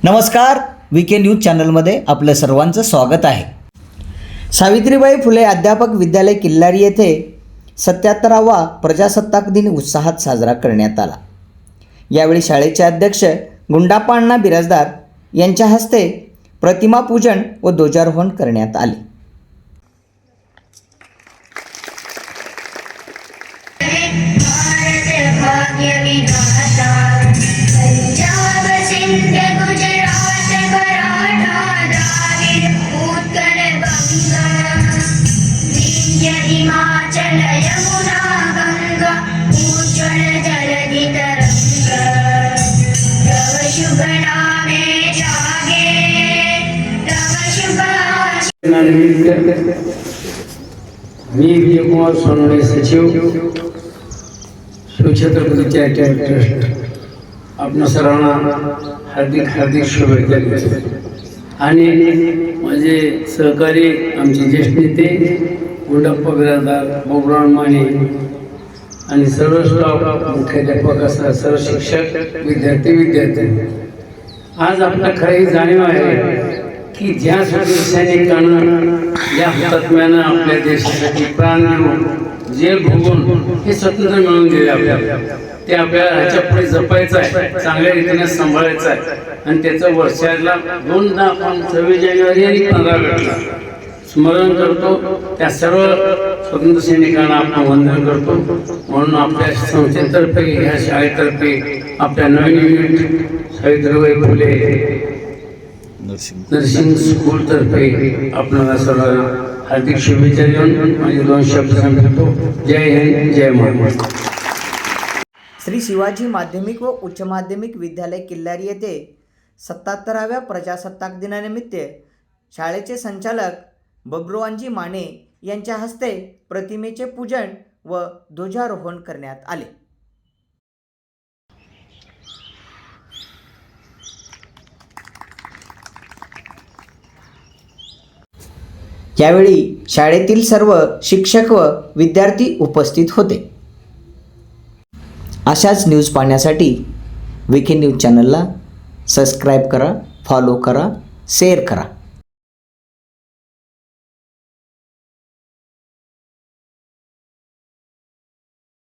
नमस्कार, VK news चॅनलमध्ये आपलं सर्वांचं स्वागत आहे। सावित्रीबाई फुले अध्यापक विद्यालय किल्लारी येथे 77वा प्रजासत्ताक दिन उत्साहात साजरा करण्यात आला। यावेळी शाळेचे अध्यक्ष गुंडाप्पा अण्णा बिराजदार यांच्या हस्ते प्रतिमा पूजन व ध्वजारोहण करण्यात आले। मी विजय कुमार सोनवणे सचिव शिवछत्रपती चॅरिटेबल ट्रस्ट आपल्या सर्वांना हार्दिक शुभेच्छा देतो। आणि माझे सहकारी आमचे ज्येष्ठ नेते गुंडाप्पा बिराजदार, बाबुराव माने आणि सर्व स्टाफ, मुख्याध्यापक असतात, सर्व शिक्षक, विद्यार्थी आज आपल्याला खरी जाणीव आहे की ज्या सैनिकांना या हुतात्म्यानं आपल्या देशासाठी प्राण देऊन जेल भोगून हे स्वातंत्र्य मिळवून दिले आपल्याला, ते आपल्याला ह्याच्या पुढे जपायचं आहे, चांगल्या रीतीने सांभाळायचं आहे। आणि त्याचं वर्षाला 2दा आपण 26 जानेवारी आणि 15 ऑगस्टला स्मरण करतो। त्या सर्व स्वातंत्र्य सैनिकांना आपण वंदन करतो। म्हणून आपल्या संस्थेतर्फे, ह्या शाळेतर्फे, आपल्या नवीन unit Savitribai Phule nursing school तर्फे आपल्याला सर्वांना हार्दिक शुभेच्छा देऊन माझे 2 शब्द सांगतो। जय हिंद, जय महाराष्ट्र। श्री शिवाजी माध्यमिक व उच्च माध्यमिक विद्यालय किल्लारी येथे 77व्या प्रजासत्ताक दिनानिमित्त शाळेचे संचालक बबरूवांजी माने यांच्या हस्ते प्रतिमेचे पूजन व ध्वजारोहण करण्यात आले। यावेळी शाळेतील सर्व शिक्षक व विद्यार्थी उपस्थित होते। अशाच न्यूज पाहण्यासाठी वीके न्यूज चॅनलला सबस्क्राईब करा, फॉलो करा, शेअर करा।